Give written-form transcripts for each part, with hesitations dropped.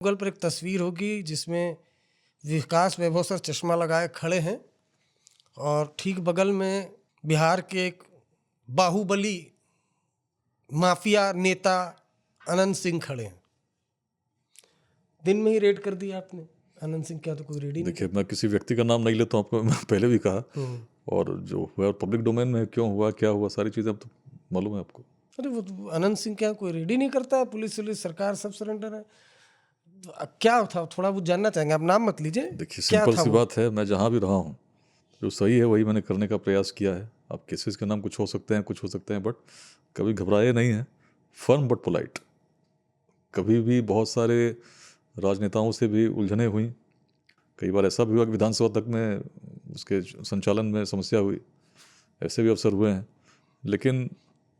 Google पर एक तस्वीर होगी जिसमें विकास वैभव सर चश्मा लगाए खड़े हैं और ठीक बगल में बिहार के एक बाहुबली माफिया नेता अनंत सिंह खड़े हैं। दिन में ही रेड कर दिया आपने अनंत सिंह, क्या तो कोई रेड ही नहीं देखिए, मैं किसी व्यक्ति का नाम नहीं लेता हूँ, आपको मैं पहले भी कहा। और जो हुआ पब्लिक डोमेन में क्यों हुआ, क्या हुआ, सारी चीज़ें अब तो मालूम है आपको। अरे वो तो अनंत सिंह क्या कोई रेड ही नहीं करता है, पुलिस सरकार सब सरेंडर है। तो क्या था थोड़ा वो जानना चाहेंगे, आप नाम मत लीजिए। देखिए, क्या सिंपल था सी वो? बात है, मैं जहाँ भी रहा हूँ जो सही है वही मैंने करने का प्रयास किया है। अब केसेस के नाम कुछ हो सकते हैं, कुछ हो सकते हैं, बट कभी घबराए नहीं हैं। Firm but polite. कभी भी बहुत सारे राजनेताओं से भी उलझने हुई। कई बार ऐसा भी हुआ कि विधानसभा तक में उसके संचालन में समस्या हुई। ऐसे भी अवसर हुए हैं, लेकिन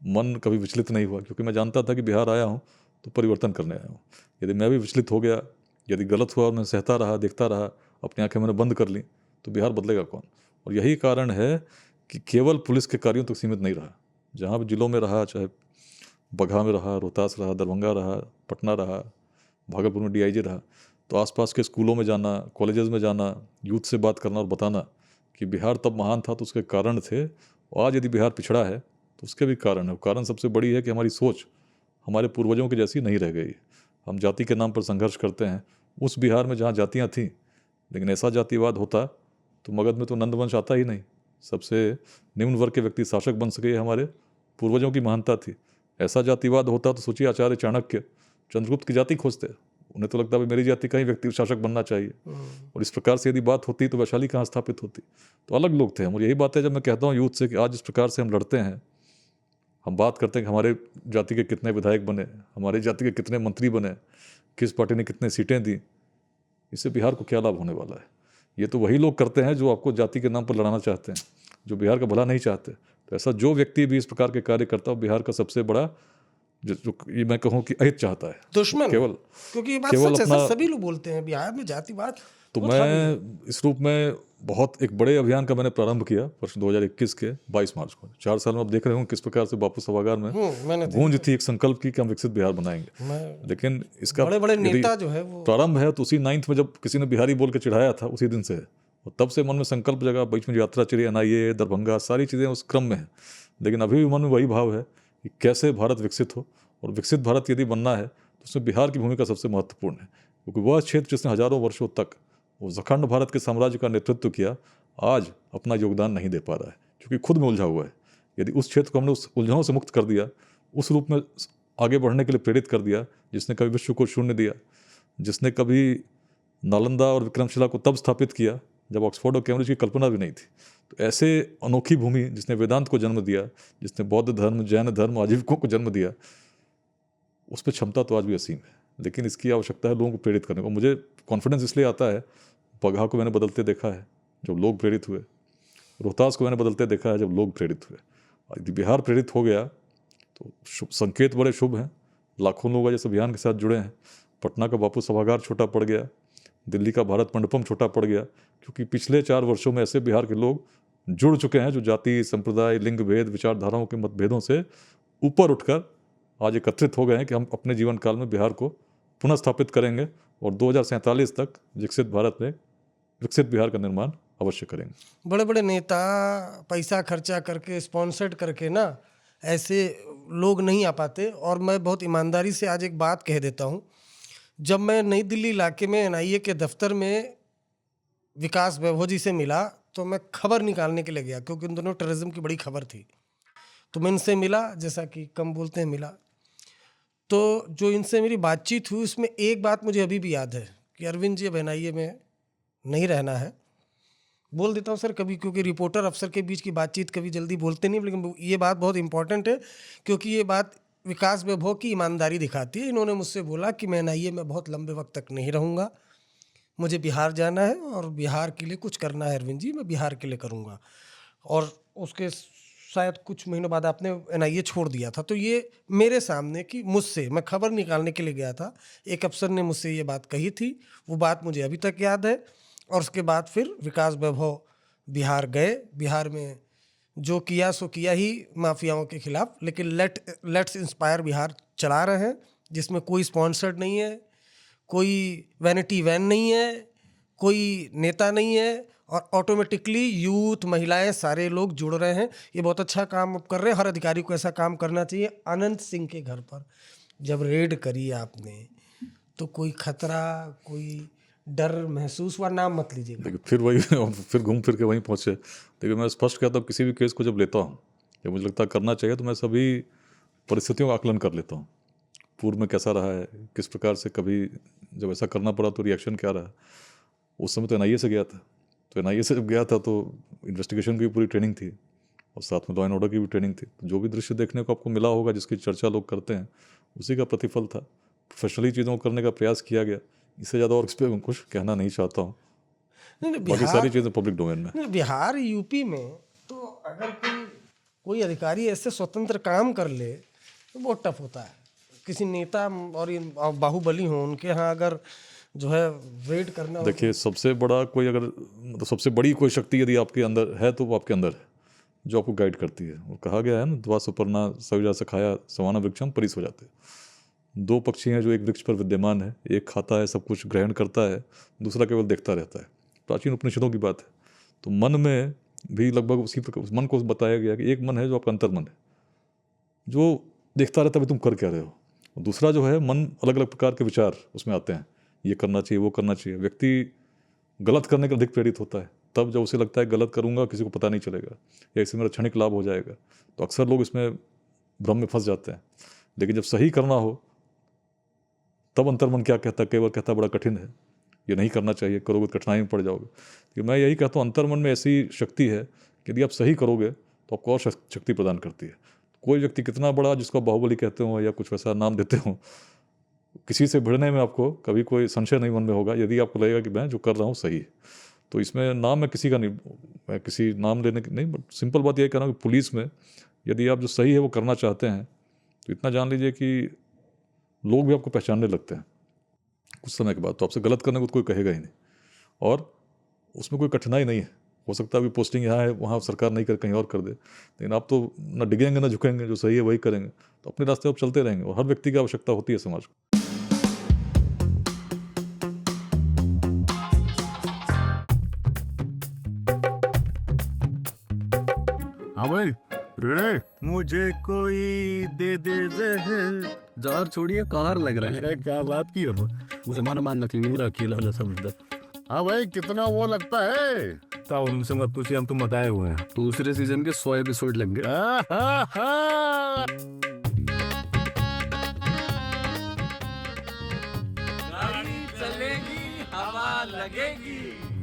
मन कभी विचलित नहीं हुआ, क्योंकि मैं जानता था कि बिहार आया हूँ तो परिवर्तन करने आया हूँ। यदि मैं भी विचलित हो गया, यदि गलत हुआ और मैं सहता रहा, देखता रहा, अपनी आंखें मैंने बंद कर ली, तो बिहार बदलेगा कौन। और यही कारण है कि केवल पुलिस के कार्यों तक सीमित नहीं रहा। जहाँ भी जिलों में रहा, चाहे बगहा में रहा, रोहतास रहा, दरभंगा रहा, पटना रहा, भागलपुर में डीआईजी रहा, तो आसपास के स्कूलों में जाना, कॉलेजेस में जाना, यूथ से बात करना और बताना कि बिहार तब महान था तो उसके कारण थे, और आज यदि बिहार पिछड़ा है तो उसके भी कारण है। कारण सबसे बड़ी है कि हमारी सोच हमारे पूर्वजों की जैसी नहीं रह गई। हम जाति के नाम पर संघर्ष करते हैं। उस बिहार में जहाँ जातियाँ थीं, लेकिन ऐसा जातिवाद होता तो मगध में तो नंदवंश आता ही नहीं। सबसे निम्न वर्ग के व्यक्ति शासक बन सके, हमारे पूर्वजों की महानता थी। ऐसा जातिवाद होता तो सोचिए, आचार्य चाणक्य चंद्रगुप्त की जाति खोजते। उन्हें तो लगता है मेरी जाति का ही व्यक्ति शासक बनना चाहिए। और इस प्रकार से यदि बात होती तो वैशाली कहाँ स्थापित होती। तो अलग लोग थे हम। और यही बात है जब मैं कहता हूँ यूथ से कि आज इस प्रकार से हम लड़ते हैं, हम बात करते हैं कि हमारे जाति के कितने विधायक बने, हमारी जाति के कितने मंत्री बने, किस पार्टी ने कितने सीटें दी, इससे बिहार को क्या लाभ होने वाला है। ये तो वही लोग करते हैं जो आपको जाति के नाम पर लड़ाना चाहते हैं, जो बिहार का भला नहीं चाहते। तो ऐसा जो व्यक्ति भी इस प्रकार के कार्य करता है, बिहार का सबसे बड़ा जो ये मैं कहूँ कि अहित चाहता है, दुश्मन, केवल क्योंकि ये बात केवल सच है, अपना। सभी लोग बोलते हैं बिहार में जातिवाद तो वो था भी नहीं। मैं इस रूप में बहुत एक बड़े अभियान का मैंने प्रारंभ किया वर्ष 2021 के 22 मार्च को। 4 साल में आप देख रहे हो किस प्रकार से बापू सभागार में मैंने गूंज थी, एक संकल्प की कि हम विकसित बिहार बनाएंगे। मैं लेकिन इसका बड़े बड़े यदि नेता जो है वो प्रारंभ है तो उसी 9th में जब किसी ने बिहारी बोल के चिढ़ाया था, उसी दिन से है। और तब से मन में संकल्प जगह। बीच में यात्रा चली, NIA, दरभंगा, सारी चीज़ें उस क्रम में है। लेकिन अभी भी मन में वही भाव है कि कैसे भारत विकसित हो। और विकसित भारत यदि बनना है तो उसमें बिहार की भूमिका सबसे महत्वपूर्ण है, क्योंकि वह क्षेत्र जिसने हजारों वर्षों तक वो अखंड भारत के साम्राज्य का नेतृत्व किया, आज अपना योगदान नहीं दे पा रहा है, क्योंकि खुद में उलझा हुआ है। यदि उस क्षेत्र को हमने उस उलझनों से मुक्त कर दिया, उस रूप में आगे बढ़ने के लिए प्रेरित कर दिया, जिसने कभी विश्व को शून्य दिया, जिसने कभी नालंदा और विक्रमशिला को तब स्थापित किया जब ऑक्सफोर्ड और कैम्ब्रिज की कल्पना भी नहीं थी। तो ऐसे अनोखी भूमि जिसने वेदांत को जन्म दिया, जिसने बौद्ध धर्म, जैन धर्म, आजीविकों को जन्म दिया, उस पर क्षमता तो आज भी असीम है। लेकिन इसकी आवश्यकता है लोगों को प्रेरित करने को। मुझे कॉन्फिडेंस इसलिए आता है, बगहा को मैंने बदलते देखा है जब लोग प्रेरित हुए, रोहतास को मैंने बदलते देखा है जब लोग प्रेरित हुए। यदि बिहार प्रेरित हो गया तो संकेत बड़े शुभ हैं। लाखों लोग आज इस अभियान के साथ जुड़े हैं। पटना का बापू सभागार छोटा पड़ गया, दिल्ली का भारत मंडपम छोटा पड़ गया, क्योंकि पिछले 4 वर्षों में ऐसे बिहार के लोग जुड़ चुके हैं जो जाति, संप्रदाय, लिंग भेद, विचारधाराओं के मतभेदों से ऊपर उठकर आज एकत्रित हो गए हैं कि हम अपने जीवन काल में बिहार को पुनः स्थापित करेंगे और 2047 तक विकसित भारत में विकसित बिहार का निर्माण अवश्य करेंगे। बड़े बड़े नेता पैसा खर्चा करके, स्पॉन्सर्ड करके ना, ऐसे लोग नहीं आ पाते। और मैं बहुत ईमानदारी से आज एक बात कह देता हूँ, जब मैं नई दिल्ली इलाके में NIA के दफ्तर में विकास वैभव जी से मिला तो मैं खबर निकालने के लिए गया, क्योंकि उन दोनों टेररिज्म की बड़ी खबर थी। तो मैं इनसे मिला, जैसा कि कम बोलते हैं मिला। तो जो इनसे मेरी बातचीत हुई उसमें एक बात मुझे अभी भी याद है कि अरविंद जी अब NIA में नहीं रहना है। बोल देता हूँ सर कभी, क्योंकि रिपोर्टर अफसर के बीच की बातचीत कभी जल्दी बोलते नहीं, लेकिन ये बात बहुत इंपॉर्टेंट है, क्योंकि ये बात विकास वैभव की ईमानदारी दिखाती है। इन्होंने मुझसे बोला कि मैं NIA में बहुत लंबे वक्त तक नहीं रहूँगा, मुझे बिहार जाना है और बिहार के लिए कुछ करना है अरविंद जी, मैं बिहार के लिए करूँगा। और उसके शायद कुछ महीनों बाद आपने NIA छोड़ दिया था। तो ये मेरे सामने कि मुझसे, मैं खबर निकालने के लिए गया था, एक अफसर ने मुझसे ये बात कही थी, वो बात मुझे अभी तक याद है। और उसके बाद फिर विकास वैभव बिहार गए, बिहार में जो किया सो किया ही माफियाओं के खिलाफ, लेकिन लेट्स इंस्पायर बिहार चला रहे हैं, जिसमें कोई स्पॉन्सर्ड नहीं है, कोई वैनिटी वैन नहीं है, कोई नेता नहीं है, और ऑटोमेटिकली यूथ, महिलाएं, सारे लोग जुड़ रहे हैं। ये बहुत अच्छा काम आप कर रहे हैं। हर अधिकारी को ऐसा काम करना चाहिए। अनंत सिंह के घर पर जब रेड करी आपने, तो कोई खतरा, कोई डर महसूस हुआ? नाम मत लीजिएगा। देखिए फिर वही फिर घूम फिर के वहीं पहुँचे। देखिए मैं स्पष्ट कहता हूँ, किसी भी केस को जब लेता हूँ, जब मुझे लगता है करना चाहिए, तो मैं सभी परिस्थितियों का आकलन कर लेता हूँ। पूर्व में कैसा रहा है, किस प्रकार से कभी जब ऐसा करना पड़ा तो रिएक्शन क्या रहा। उस समय तो एनआईए से गया था, तो एनआईए से जब गया था तो इन्वेस्टिगेशन की भी पूरी ट्रेनिंग थी और साथ में लॉ एंड ऑर्डर की भी ट्रेनिंग थी। तो जो भी दृश्य देखने को आपको मिला होगा, जिसकी चर्चा लोग करते हैं, उसी का प्रतिफल था। प्रोफेशनली चीज़ों को करने का प्रयास किया गया। इससे ज़्यादा और इस पर कुछ कहना नहीं चाहता हूँ। नहीं, बाकी सारी चीज़ें पब्लिक डोमेन में। नहीं, बिहार, यूपी में तो अगर कोई अधिकारी ऐसे स्वतंत्र काम कर ले तो बहुत टफ होता है। किसी नेता और ये बाहुबली हो, उनके यहाँ अगर जो है रेड करना हो, देखिए सबसे बड़ा कोई अगर मतलब सबसे बड़ी कोई शक्ति यदि आपके अंदर है तो वो आपके अंदर है, जो आपको गाइड करती है। और कहा गया है ना, द्वा सुपर्णा सविजा सखाया समाना वृक्षम परिस हो जाते। दो पक्षी हैं जो एक वृक्ष पर विद्यमान है, एक खाता है, सब कुछ ग्रहण करता है, दूसरा केवल देखता रहता है। प्राचीन उपनिषदों की बात है। तो मन में भी लगभग उसी प्रकार मन को बताया गया कि एक मन है जो आपका अंतर मन है, जो देखता रहता है तुम कर क्या रहे हो। और दूसरा जो है मन, अलग अलग प्रकार के विचार उसमें आते हैं, ये करना चाहिए, वो करना चाहिए। व्यक्ति गलत करने के अधिक प्रेरित होता है तब जब उसे लगता है गलत करूंगा, किसी को पता नहीं चलेगा, या इससे मेरा क्षणिक लाभ हो जाएगा। तो अक्सर लोग इसमें भ्रम में फंस जाते हैं। लेकिन जब सही करना हो तब अंतर्मन क्या कहता है? केवल कहता है बड़ा कठिन है, ये नहीं करना चाहिए, करोगे तो कठिनाई में पड़ जाओगे। तो मैं यही कहता हूँ, अंतर्मन में ऐसी शक्ति है कि यदि आप सही करोगे तो आपको और शक्ति प्रदान करती है। कोई व्यक्ति कितना बड़ा, जिसको बाहुबली कहते हो या कुछ वैसा नाम देते हो, किसी से भिड़ने में आपको कभी कोई संशय नहीं मन में होगा, यदि आपको लगेगा कि मैं जो कर रहा हूँ सही है। तो इसमें नाम मैं किसी का नहीं, मैं किसी नाम लेने की नहीं, बट सिंपल बात यह कह रहा हूँ कि पुलिस में यदि आप जो सही है वो करना चाहते हैं तो इतना जान लीजिए कि लोग भी आपको पहचानने लगते हैं कुछ समय के बाद। तो आपसे गलत करने को तो कोई कहेगा ही नहीं, और उसमें कोई कठिनाई नहीं है। हो सकता है अभी पोस्टिंग यहाँ है, वहाँ सरकार नहीं कर, कहीं और कर दे, लेकिन आप तो ना डिगेंगे ना झुकेंगे, जो सही है वही करेंगे। तो अपने रास्ते आप चलते रहेंगे, और हर व्यक्ति की आवश्यकता होती है समाज को। हाँ भाई, रे मुझे कोई दे दे जहर। जार छोड़िए, कार लग रहा है। अरे क्या बात की है, उसे मानो मान नकली अकेला वाला समझदा। हाँ भाई, कितना वो लगता है। ताऊ उनसे मत पूछिए, हम तुम बताए हुए हैं। दूसरे सीजन के 100 एपिसोड लग गए। गाड़ी चलेगी, हवा लगेगी।